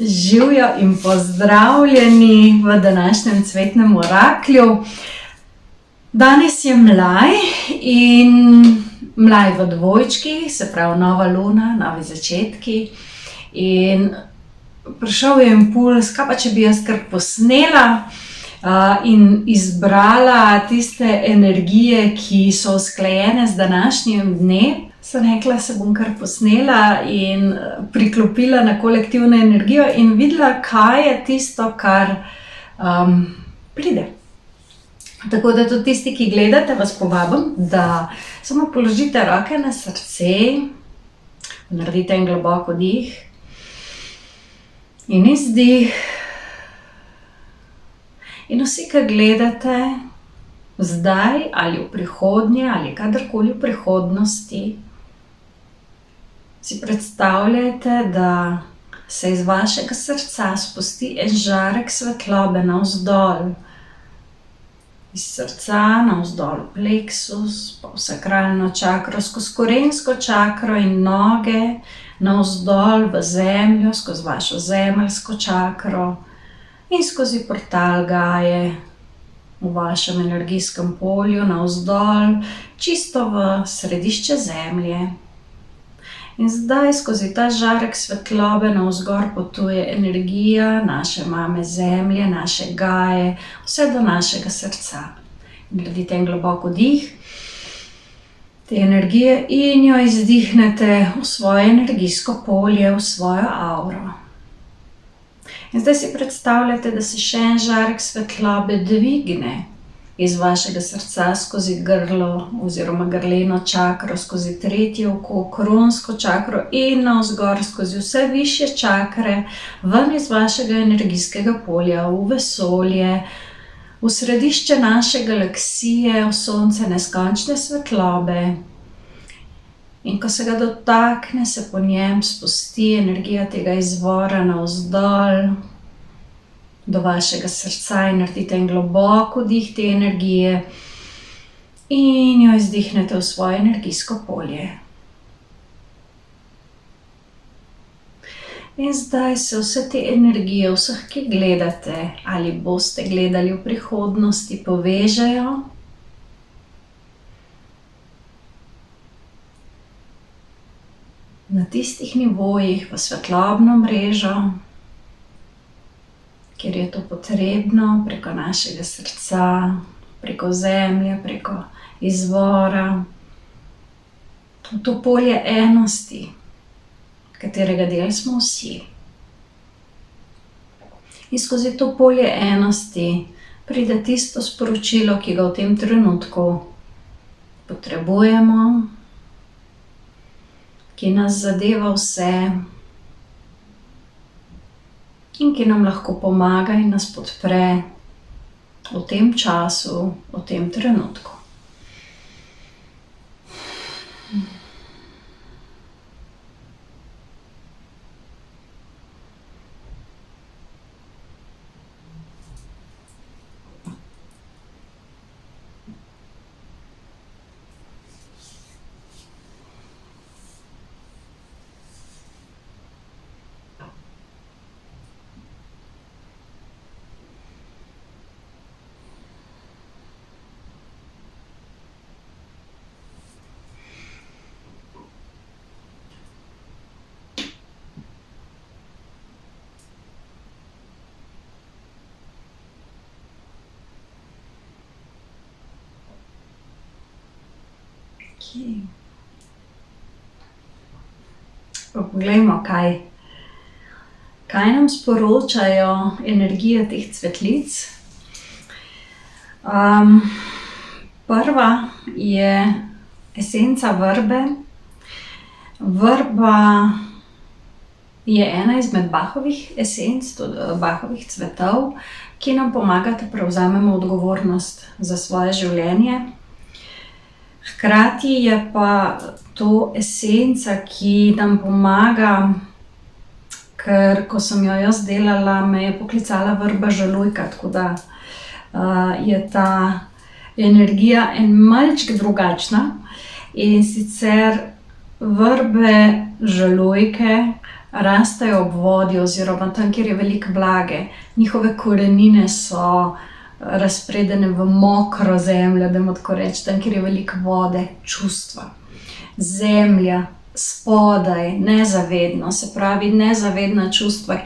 Živjo in pozdravljeni v današnjem cvetnem oraklju. Danes je mlaj in mlaj v dvojčki, se pravi nova luna, novi začetki. In prišel je impuls, kaj pa če bi jaz kar posnela in izbrala tiste energije, ki so usklajene z današnjim dnem. Sem rekla, se bom kar posnela in priklopila na kolektivno energijo in videla, kaj je tisto, kar pride. Tako da tudi tisti, ki gledate, vas povabim, da samo položite roke na srce, naredite en globok vdih in izdih. In vsi, ki gledate zdaj ali v prihodnje ali kadarkoli v prihodnosti, si predstavljajte, da se iz vašega srca spusti en žarek svetlobe navzdol. Iz srca navzdol v pleksus, pa v sakralno čakro, skozi korensko čakro in noge, navzdol v zemljo, skozi vašo zemeljsko čakro in skozi portal Gaje v vašem energijskem polju navzdol, čisto v središče zemlje. In zdaj skozi ta žarek svetlobe navzgor potuje energija naše mame zemlje, naše Gaje, vse do našega srca. Naredite en globok vdih te energije in jo izdihnete v svoje energijsko polje, v svojo auro. In zdaj si predstavljate, da se še en žarek svetlobe dvigne iz vašega srca skozi grlo oziroma grleno čakro, skozi tretje oko, kronsko čakro in navzgor skozi vse višje čakre, ven iz vašega energijskega polja, v vesolje, v središče naše galaksije, v sonce neskončne svetlobe. In ko se ga dotakne, se po njem spusti energija tega izvora navzdol do vašega srca in naredite en globok vdih te energije in jo izdihnete v svoje energijsko polje. In zdaj se vse te energije, vseh, ki gledate ali boste gledali v prihodnosti, povežejo na tistih nivojih v svetlobno mrežo, kjer je to potrebno, preko našega srca, preko zemlje, preko izvora, v to polje enosti, katerega del smo vsi. In skozi to polje enosti pride tisto sporočilo, ki ga v tem trenutku potrebujemo, ki nas zadeva vse in ki nam lahko pomaga in nas podpre v tem času, v tem trenutku. Pa poglejmo, kaj nam sporočajo energije teh cvetlic. Prva je esenca vrbe. Vrba je ena izmed Bachovih esenc, Bachovih cvetov, ki nam pomaga, da prevzamemo odgovornost za svoje življenje. Hkrati je pa to esenca, ki nam pomaga, ker ko sem jo jaz delala, me je poklicala vrba žalujka, tako da je ta energija en malček drugačna. In sicer vrbe žalujke rastejo ob vodi oziroma tam, kjer je veliko vlage. Njihove korenine so razpredene v mokro zemljo, dajmo tako reči, tam, kjer je veliko vode, čustva. Zemlja, spodaj, nezavedno, se pravi nezavedna čustva,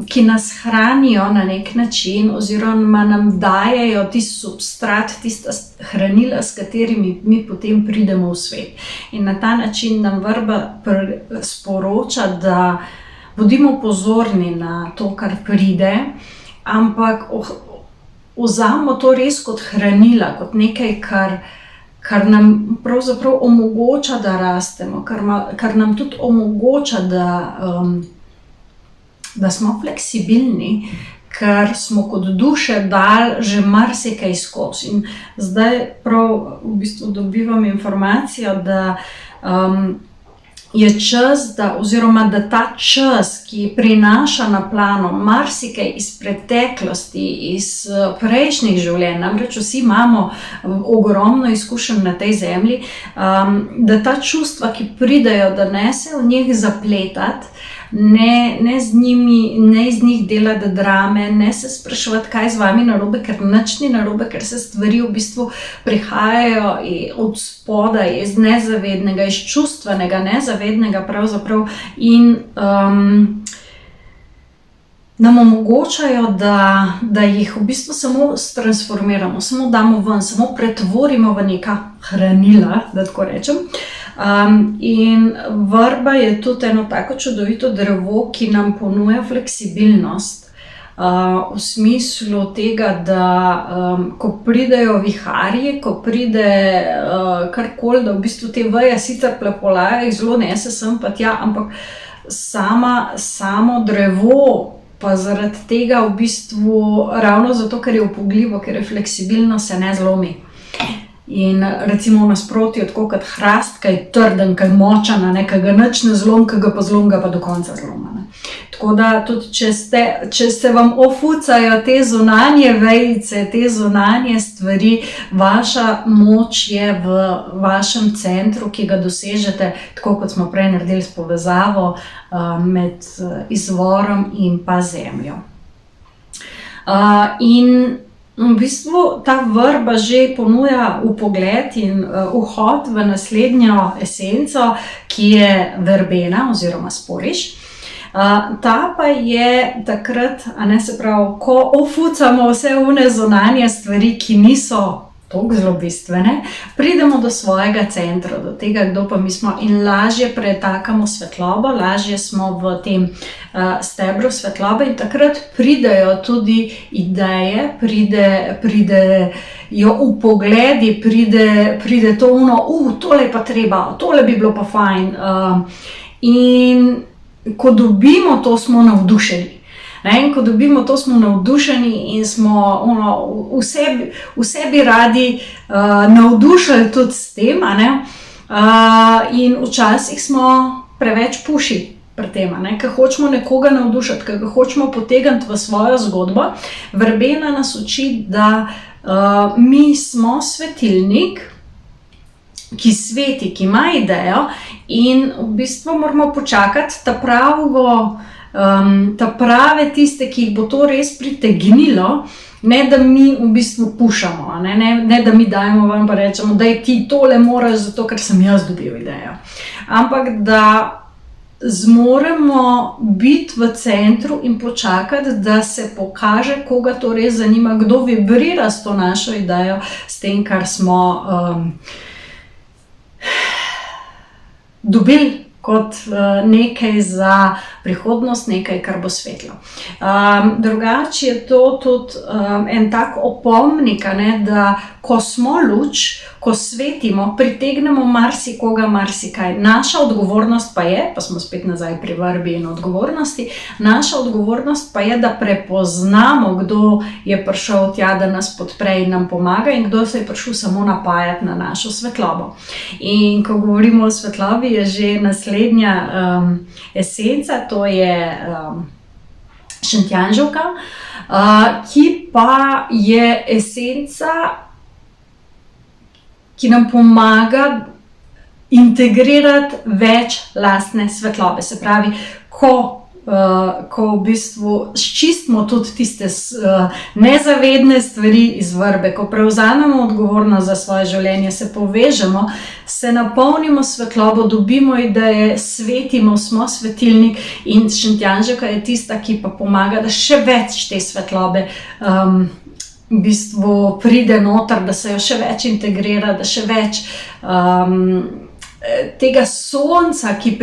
ki nas hranijo na nek način oziroma nam dajejo tisti substrat, tista hranila, s katerimi mi potem pridemo v svet. In na ta način nam vrba sporoča, da bodimo pozorni na to, kar pride, ampak vzamemo to res kot hranila, kot nekaj, kar nam pravzaprav omogoča, da rastemo, kar nam tudi omogoča, da smo fleksibilni, ker smo kot duše dali že marsikaj skozi. In zdaj prav v bistvu dobivam informacijo, da je čas, oziroma da ta čas, ki prinaša na plano marsikaj iz preteklosti, iz prejšnjih življenj, namreč vsi imamo ogromno izkušenj na tej zemlji, da ta čustva, ki pridejo, da ne se v njih zapletati, ne iz njih delati drame, ne se spraševati, kaj je z vami narobe, ker nič ni narobe, ker se stvari v bistvu prihajajo od spodaj, iz nezavednega, iz čustvenega, nezavednega pravzaprav in nam omogočajo, da jih v bistvu samo transformiramo, samo damo ven, samo pretvorimo v neka hranila, da tako rečem. In vrba je tudi eno tako čudovito drevo, ki nam ponuja fleksibilnost. V smislu tega, da ko pridejo viharji, ko pride karkoli, da v bistvu te veje sicer plapolajo, jih zelo nese sem pa tja, ampak samo drevo pa zaradi tega v bistvu, ravno zato, ker je upogljivo, ker je fleksibilno, se ne zlomi. In recimo v nasprotju tako kot hrast, ki je trden, ki je močan, ki ga nič ne zlom, ki ga pa zlom, ga pa do konca zloma. Tako da tudi, če se vam ofucajo te zunanje vejice, te zunanje stvari, vaša moč je v vašem centru, ki ga dosežete, tako kot smo prej naredili s povezavo med izvorom in pa zemljo. In v bistvu ta vrba že ponuja vpogled in vhod v naslednjo esenco, ki je verbena oziroma sporiš. Ta pa je takrat, se pravi, ko ofucamo vse one zunanje stvari, ki niso toliko zelo bistvene, pridemo do svojega centra, do tega, kdo pa mi smo, in lažje pretakamo svetlobo, lažje smo v tem stebru svetlobe in takrat pridejo tudi ideje, pridejo vpogledi, pride to tole pa treba, tole bi bilo pa fajn. In ko dobimo to, smo navdušeni. In ko dobimo to, smo navdušeni in smo v sebi radi navdušili tudi s tem. In včasih smo preveč puši pri tem, ker hočemo nekoga navdušiti, ker ga hočemo potegniti v svojo zgodbo. Verbena nas uči, da mi smo svetilnik, ki sveti, ki ima idejo in v bistvu moramo počakati ta prave tiste, ki jih bo to res pritegnilo, ne da mi v bistvu pušamo, ne da mi dajemo ven pa rečemo, da ti tole moraš zato, ker sem jaz dobil idejo. Ampak da zmoremo biti v centru in počakati, da se pokaže, koga to res zanima, kdo vibrira s to našo idejo, s tem, kar smo dobili kot nekaj za prihodnost, nekaj, kar bo svetlo. Drugače je to tudi en tak opomnik, da ko smo luč, ko svetimo, pritegnemo marsikoga, marsikaj. Naša odgovornost pa je, pa smo spet nazaj pri vrbi in odgovornosti, naša odgovornost pa je, da prepoznamo, kdo je prišel tja, da nas podpre in nam pomaga in kdo se je prišel samo napajati na našo svetlobo. In ko govorimo o svetlobi, je že naslednja esenca, to je šentjanževka, ki pa je esenca, ki nam pomaga integrirati več lastne svetlobe. Se pravi, ko v bistvu sčistimo tudi tiste nezavedne stvari iz vrbe, ko prevzamemo odgovornost za svoje življenje, se povežemo, se napolnimo svetlobo, dobimo ideje, svetimo, smo svetilnik in Šentjanževka je tista, ki pa pomaga, da še več te svetlobe v bistvu pride noter, da se jo še več integrira, da še več tega sonca, ki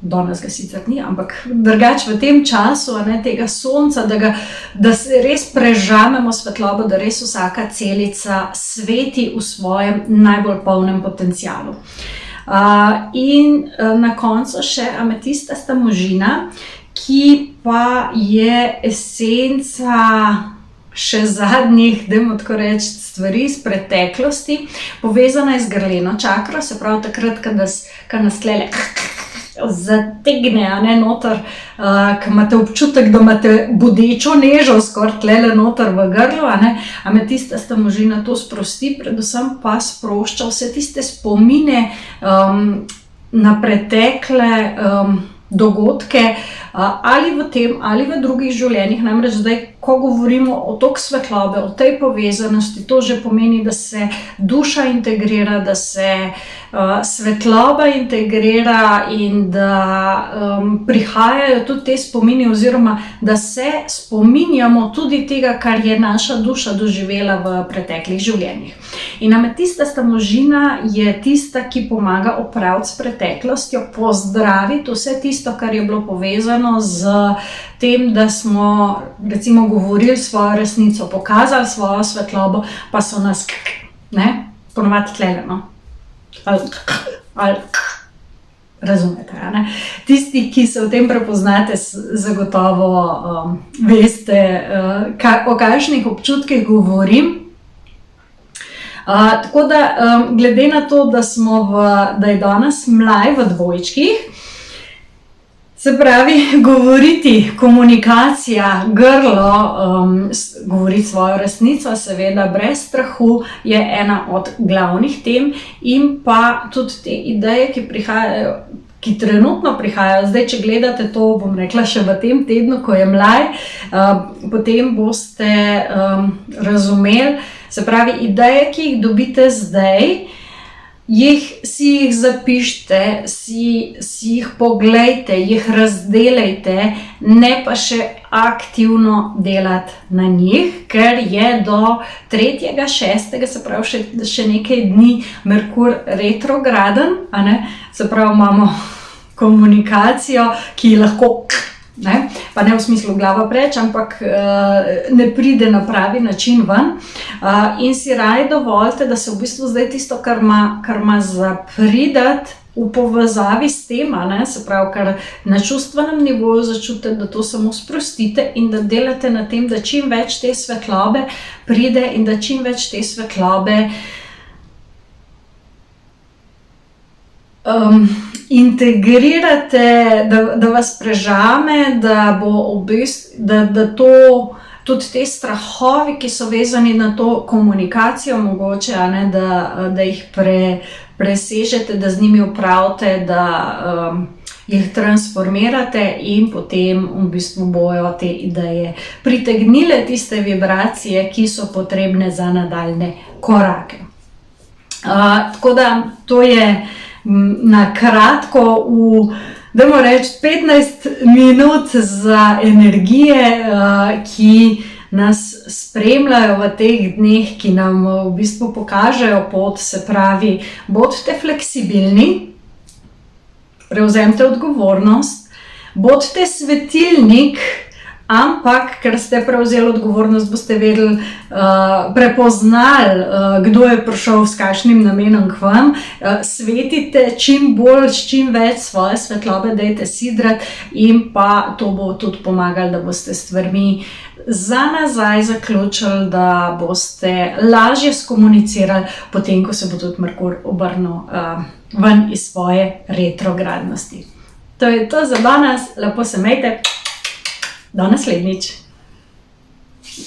danes ga sicer ni, ampak drugače v tem času, tega sonca, da se res prežamemo svetlobo, da res vsaka celica sveti v svojem najbolj polnem potencialu. In na koncu še ametistasta možina, ki pa je esenca še zadnjih, dajmo tako reči, stvari iz preteklosti, povezana je z grleno čakro, se pravi takrat, ko nas tlele zategne, noter, ko imate občutek, da imate bodečo nežo skoraj tlele noter v grlu, ametistasta možina to sprosti, predvsem pa sprošča vse tiste spomine na pretekle dogodke, ali v tem, ali v drugih življenjih. Namreč zdaj, ko govorimo o toku svetlobe, o tej povezanosti, to že pomeni, da se duša integrira, da se svetloba integrira in da prihajajo tudi te spomini, oziroma da se spominjamo tudi tega, kar je naša duša doživela v preteklih življenjih. In ametistasta možina je tista, ki pomaga opraviti s preteklostjo, pozdraviti vse tisto, kar je bilo povezano z tem, da smo recimo govorili svojo resnico, pokazali svojo svetlobo, pa so nas ponovadi tlele, ali razumete, Tisti, ki se v tem prepoznate, zagotovo veste, o kakšnih občutkih govorim. Tako da, glede na to, da je danes mlaj v dvojčkih, se pravi, govoriti, komunikacija, grlo, govoriti svojo resnico, seveda brez strahu, je ena od glavnih tem in pa tudi te ideje, ki prihajajo, ki trenutno prihajajo. Zdaj, če gledate to, bom rekla, še v tem tednu, ko je mlaj, potem boste razumeli, se pravi, ideje, ki jih dobite zdaj, si jih zapišite, si jih poglejte, jih razdelajte, ne pa še aktivno delati na njih, ker je do 3.6., se pravi še nekaj dni, Merkur retrograden, se pravi imamo komunikacijo, ki lahko pa ne v smislu glava preč, ampak ne pride na pravi način ven. In si raje dovolite, da se v bistvu zdaj tisto, kar ima zapridati v povezavi s tem, se pravi, kar na čustvenem nivoju začutite, da to samo sprostite in da delate na tem, da čim več te svetlobe pride in da čim več te svetlobe integrirate, da vas prežame, da tudi te strahovi, ki so vezani na to komunikacijo mogoče, da jih presežete, da z njimi opravite, da jih transformirate in potem v bistvu bojo te ideje pritegnile tiste vibracije, ki so potrebne za nadaljne korake. Tako da to je na kratko dajmo reči 15 minut za energije, ki nas spremljajo v teh dneh, ki nam v bistvu pokažejo pot, se pravi, bodite fleksibilni, prevzemite odgovornost, bodite svetilnik, ampak, ker ste prevzeli odgovornost, boste vedeli, prepoznali, kdo je prišel s kakšnim namenom k vam, svetite čim bolj, s čim več svoje svetlobe, dajte sidrati in pa to bo tudi pomagalo, da boste stvarmi za nazaj zaključili, da boste lažje skomunicirali, potem, ko se bo tudi Merkur obrnil ven iz svoje retrogradnosti. To je to za danes, lepo se imejte. Do naslednjič.